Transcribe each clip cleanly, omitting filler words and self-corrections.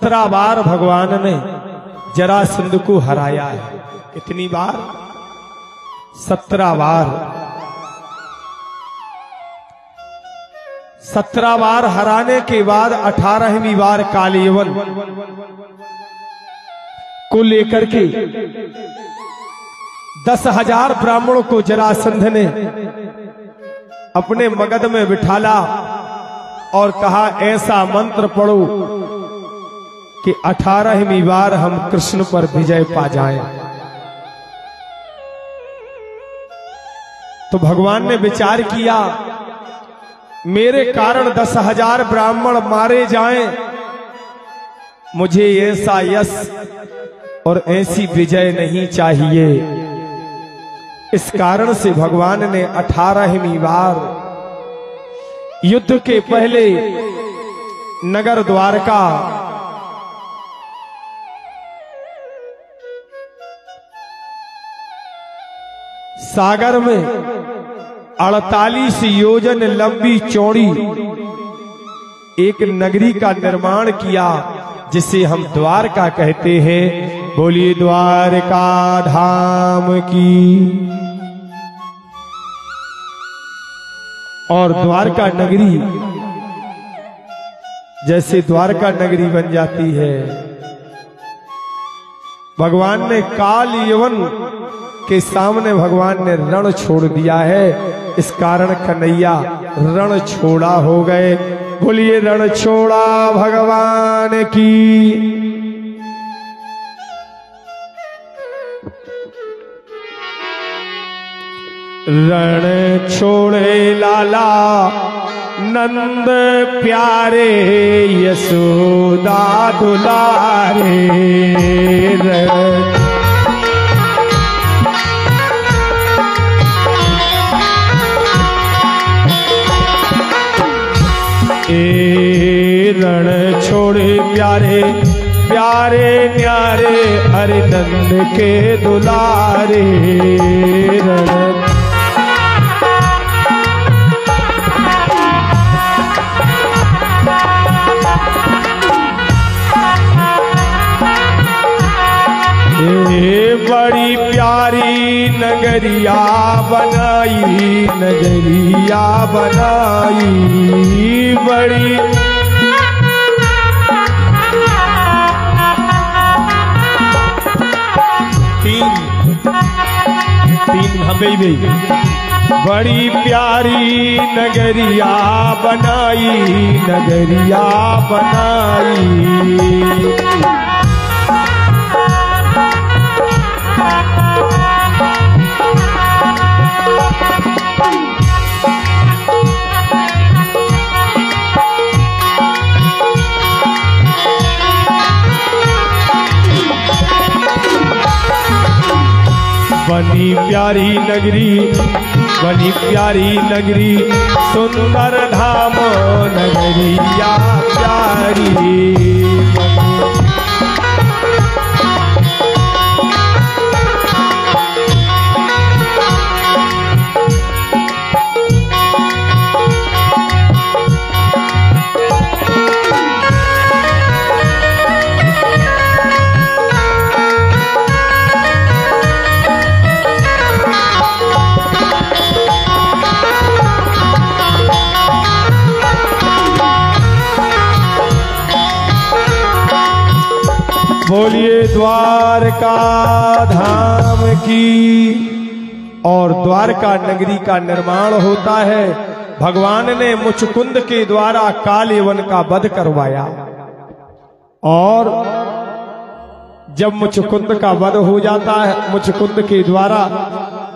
17 बार भगवान ने जरासंध को हराया है। कितनी बार? 17 बार। 17 बार हराने के बाद 18वीं बार कालयवन को लेकर के 10,000 ब्राह्मणों को जरासंध ने अपने मगध में बिठाला और कहा ऐसा मंत्र पढ़ो कि 18वीं बार हम कृष्ण पर विजय पा जाएं। तो भगवान ने विचार किया मेरे कारण 10,000 ब्राह्मण मारे जाएं, मुझे ऐसा यश और ऐसी विजय नहीं चाहिए। इस कारण से भगवान ने 18वीं बार युद्ध के पहले नगर द्वारका सागर में 48 योजन लंबी चौड़ी एक नगरी का निर्माण किया, जिसे हम द्वारका कहते हैं। बोलिए द्वारका धाम की। और द्वारका नगरी जैसे द्वारका नगरी बन जाती है, भगवान ने काल यवन के सामने भगवान ने रण छोड़ दिया है। इस कारण कन्हैया रण छोड़ा हो गए। बोलिए रण छोड़ा भगवान की। रण छोड़े लाला नंद प्यारे यशोदा दुलारे। रण छोड़े प्यारे प्यारे न्यारे हरि नंद के दुलारे। रण बड़ी प्यारी नगरिया बनाई, नगरिया बनाई बड़ी। तीन हमें भी बड़ी प्यारी नगरिया बनाई, नगरिया बनाई। बनी प्यारी नगरी, बनी प्यारी नगरी, सुंदर धाम नगरिया प्यारी। बोलिए द्वारका धाम की। और द्वारका नगरी का निर्माण होता है। भगवान ने मुचकुंद के द्वारा कालयवन का वध करवाया, और जब मुचकुंद का वध हो जाता है, मुचकुंद के द्वारा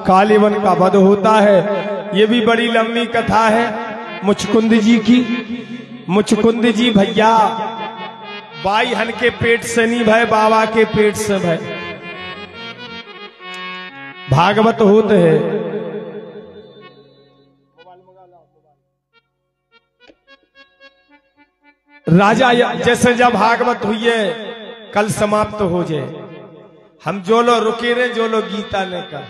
कालयवन का वध होता है। ये भी बड़ी लंबी कथा है मुचकुंद जी की। मुचकुंद जी भैया बाई हन के पेट से नहीं भय, बाबा के पेट से भय। भागवत होते है। राजा जैसे जब भागवत हुई है कल समाप्त हो जाए। हम जो लोग रुके रहे, जो लोग गीता ने कर,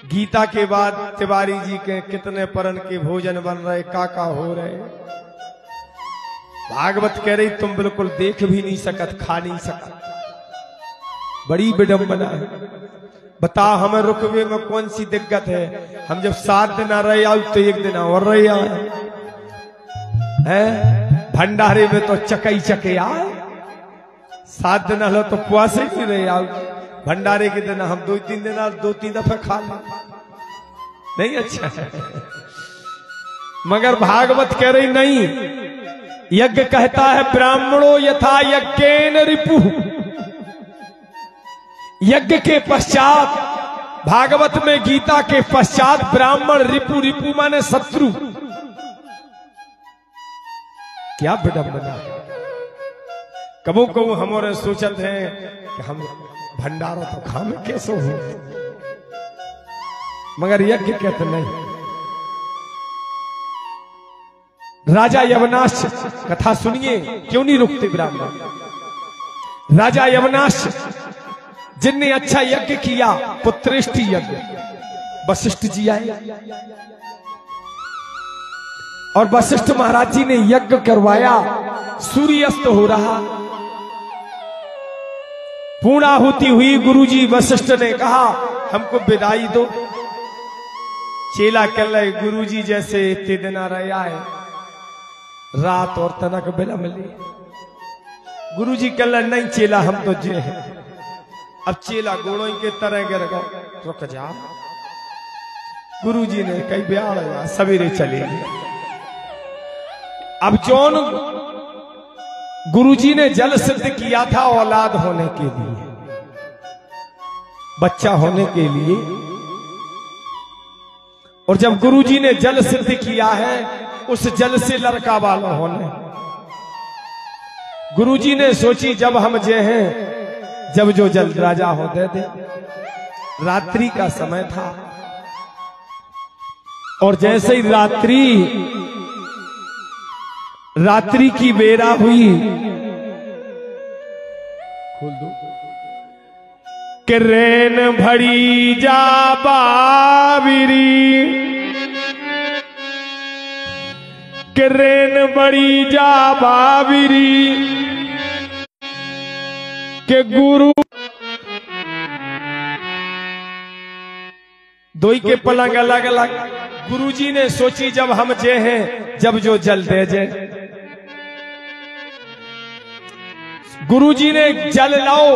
गीता के बाद तिवारी जी के कितने परन के भोजन बन रहे, काका हो रहे। भागवत कह रही तुम बिल्कुल देख भी नहीं सकत, खा नहीं सकत। बड़ी विडंबना है। बताओ हमें रुकवे में कौन सी दिक्कत है? हम जब 7 दिन रहे आओ तो 1 दिन और रहे आए हैं। भंडारे में तो चकई चके आए, 7 दिन हलो तो पुआसे नहीं रहे आओ। भंडारे के दिन हम 2-3 दिन 2-3 दफे खा लें, नहीं अच्छा है। मगर भागवत कह रही नहीं, यज्ञ कहता है ब्राह्मणों यथा यज्ञेन रिपु। यज्ञ के पश्चात, भागवत में गीता के पश्चात ब्राह्मण रिपु, रिपु माने शत्रु। क्या विडंबना। कबो कबो हमारे सोचत है कि हम भंडारा तो खामे कैसे हो, मगर यज्ञ कहते नहीं। राजा यवनाश कथा सुनिए, क्यों नहीं रुकते ब्राह्मण। राजा यवनाश जिनने अच्छा यज्ञ किया, पुत्रेष्टि यज्ञ, वशिष्ठ जी आए और वशिष्ठ महाराज जी ने यज्ञ करवाया। सूर्यास्त हो रहा, पूर्णाहुति हुई। गुरुजी वशिष्ठ ने कहा हमको विदाई दो। चेला कह रहे गुरुजी जैसे इतने दिन रहे आए, रात और तनक बेला मिली। गुरुजी कह रहे नहीं चेला हम तो जे हैं। अब चेला गोड़ों के तरह गिर गए, रुक जा। गुरुजी ने कई ब्याह सवेरे चले गए। अब जौन गुरुजी ने जल सिद्ध किया था औलाद होने के लिए, बच्चा होने के लिए, और जब गुरुजी ने जल सिद्ध किया है उस जल से लड़का वाला होने, गुरुजी ने सोची जब हम जे हैं, जब जो जल राजा होते थे। रात्रि का समय था और जैसे ही रात्रि की बेरा हुई, खोल दो, कि रेन भरी जा बाविरी, कि रेन बड़ी जा बाविरी, के गुरु दोई के पलंग अलग अलग। गुरुजी ने सोची जब हम जे हैं, जब जो जल दे जे। गुरुजी ने जल लाओ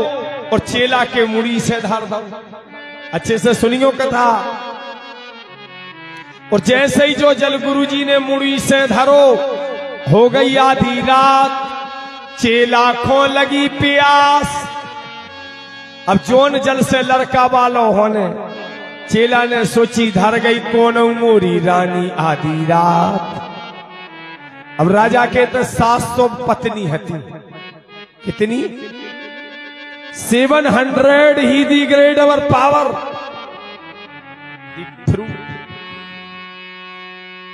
और चेला के मुड़ी से धर दो। अच्छे से सुनियो कथा। और जैसे ही जो जल गुरुजी ने मुड़ी से धरो, हो गई आधी रात, चेला को लगी प्यास। अब जोन जल से लड़का वालों होने, चेला ने सोची धर गई कौन मोरी रानी आधी रात। अब राजा के तो 700 पत्नी हती। कितनी? 700 ही दी ग्रेड अवर पावर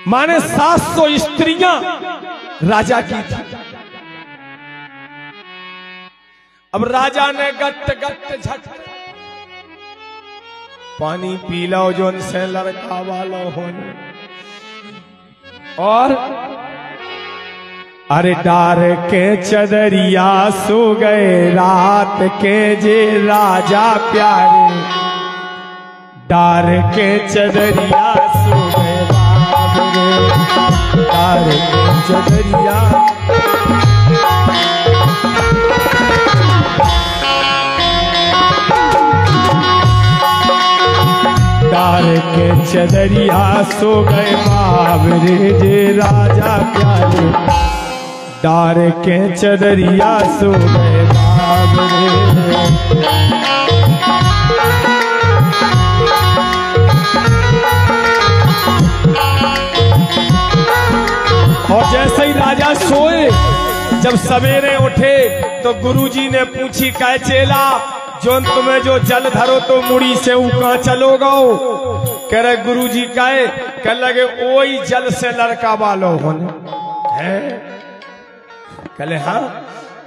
माने 700 स्त्रियां राजा की थी। अब राजा ने गट गट झट पानी पी लो जो उनसे लड़का वाला होने, और अरे डार के चदरिया सो गए रात के जे राजा प्यारे, डार के चदरिया सो गए डार के चदरिया। डार के चदरिया सो गए बाबरे जे राजा प्यारे, डार के चदरिया सो गए बाबरे। और जैसे ही राजा सोए, जब सवेरे उठे तो गुरुजी ने पूछी कै चेला जोन तुम्हें जो जल धरो तो मुड़ी से कहां चलो गो। कह रहे गुरुजी कहे, कह लगे वही जल से लड़का वालो होने है। कहले हाँ,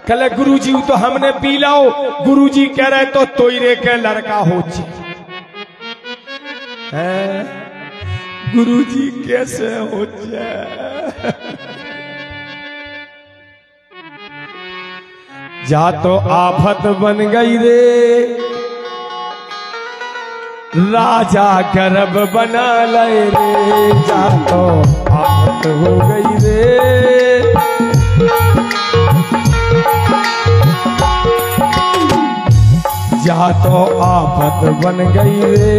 कहले गुरुजी तो हमने पी लाओ। गुरुजी कह रहे तो तोयरे के लड़का हो ची है। गुरुजी कैसे हो जाए। जा तो आफत बन गई रे, राजा गर्भ बना ले रे, जा तो आफत हो गई रे। जा तो आफत बन गई रे,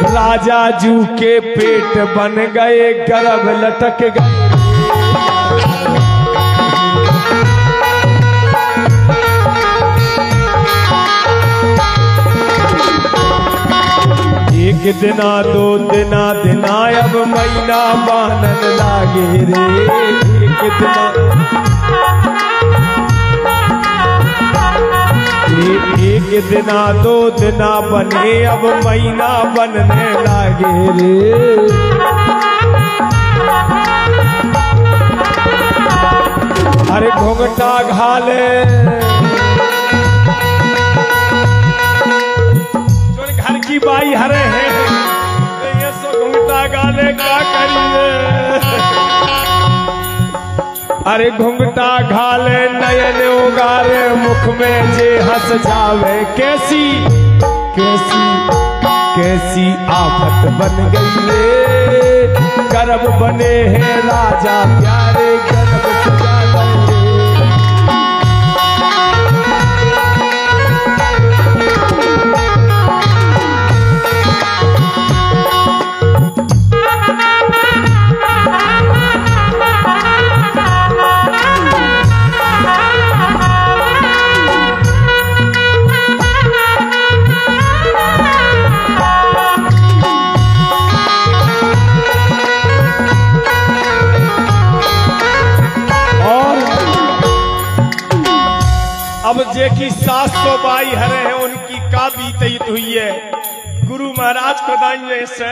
राजा जू के पेट बन गए, गर्भ लटक गए। एक दिना दो दिना दिना अब महीना बानन लागे रे, एक दिना दो दिना बने अब महीना बनने लागे रे। अरे घोंघटा घाले घर की बाई हरे हैं, ये सो घोंघटा गाले क्या करिए। अरे घुंघटा घाले नयन उगारे, मुख में जे हंस जावे, कैसी कैसी कैसी आफत बन गई रे, गर्भ बने हैं राजा प्यारे, गर्भ सजा गए। अब जे की 700 बाई हरे हैं, उनकी का बीत हुई है। गुरु महाराज को दाइने से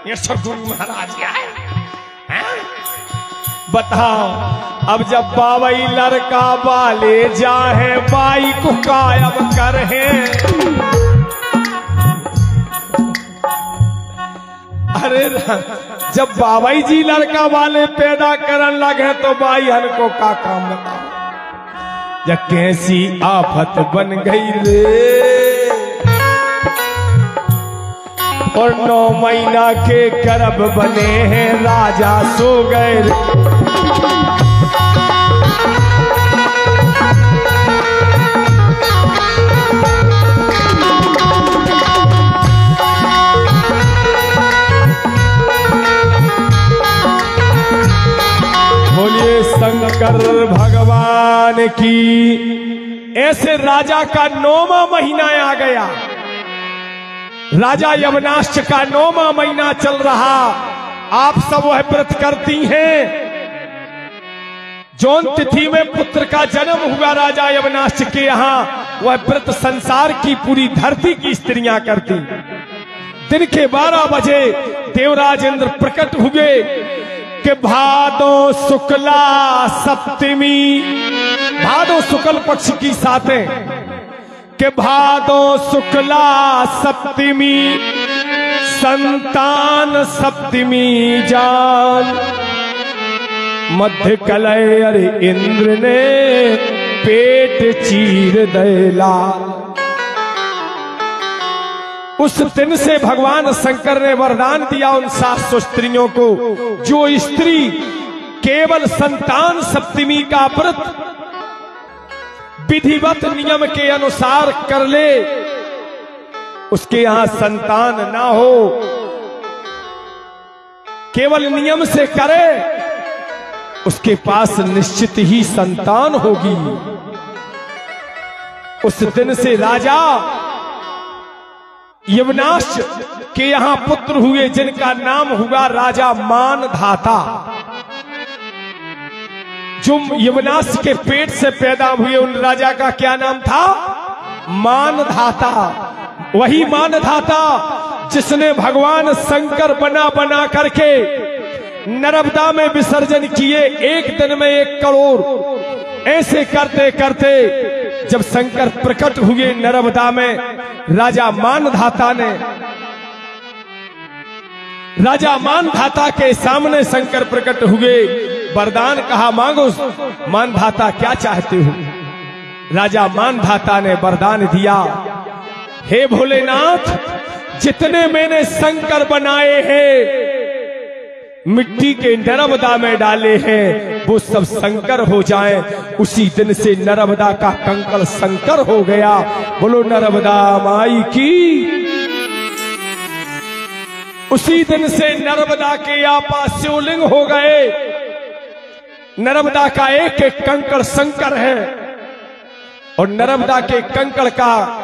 ये सब गुरु महाराज क्या है? बताओ, अब जब बाबई लड़का वाले जाहे, बाई को कायब कर है। अरे जब बाबाई जी लड़का वाले पैदा करन लगे, तो बाई हन को का काम बताओ। या कैसी आफत बन गई रे, और 9 महीना के गर्भ बने हैं, राजा सो गए रे। बोलिए शंकर भगवान की। ऐसे राजा का 9वां महीना आ गया, राजा यवनाश्च का 9वां महीना चल रहा। आप सब वह व्रत करती हैं, जौन तिथि में पुत्र का जन्म हुआ राजा यवनाश्च के यहाँ, वह व्रत संसार की पूरी धरती की स्त्रियां करती। दिन के 12 बजे देवराज इंद्र प्रकट हुए कि भादो शुक्ला सप्तमी, भादो शुक्ल पक्ष की सातें, कि भादो शुक्ला सप्तमी, संतान सप्तमी जान। मध्य कलय अरे इंद्र ने पेट चीर दला। उस दिन से भगवान शंकर ने वरदान दिया उन 700 स्त्रियों को, जो स्त्री केवल संतान सप्तमी का व्रत विधिवत नियम के अनुसार कर ले, उसके यहां संतान ना हो, केवल नियम से करे, उसके पास निश्चित ही संतान होगी। उस दिन से राजा यवनाश्च के यहां पुत्र हुए, जिनका नाम हुआ राजा मानधाता। जो यवनाश्च के पेट से पैदा हुए उन राजा का क्या नाम था? मानधाता। वही मानधाता जिसने भगवान शंकर बना बना करके नर्मदा में विसर्जन किए, एक दिन में 1 करोड़। ऐसे करते करते जब शंकर प्रकट हुए नर्मदा में, राजा मानधाता ने राजा मानधाता के सामने शंकर प्रकट हुए, वरदान कहा मांगो। मानधाता क्या चाहते हो? राजा मानधाता ने वरदान दिया, हे भोलेनाथ, जितने मैंने शंकर बनाए हैं, मिट्टी के नर्मदा में डाले हैं, वो सब शंकर हो जाएं। उसी दिन से नर्मदा का कंकड़ शंकर हो गया। बोलो नर्मदा माई की। उसी दिन से नर्मदा के आपा शिवलिंग हो गए। नर्मदा का एक एक कंकड़ शंकर है और नर्मदा के कंकड़ का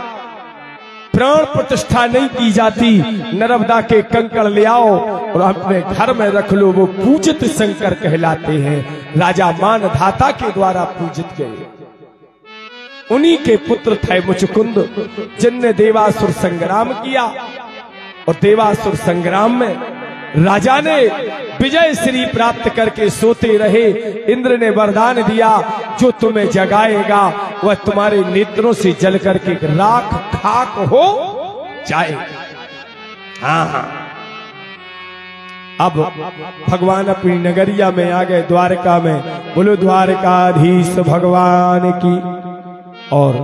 प्राण प्रतिष्ठा नहीं की जाती। नर्मदा के कंकड़ ले आओ और अपने घर में रख लो, वो पूजित शंकर कहलाते हैं। राजा मानधाता के द्वारा पूजित गए। उन्हीं के पुत्र थे मुचकुंद, जिनने देवासुर संग्राम किया और देवासुर संग्राम में राजा ने विजय श्री प्राप्त करके सोते रहे। इंद्र ने वरदान दिया, जो तुम्हें जगाएगा वह तुम्हारे नेत्रों से जल करके राख खाक हो जाएगा। हाँ, अब भगवान अपनी नगरिया में आ गए, द्वारका में। बोलो द्वारकाधीश भगवान की। और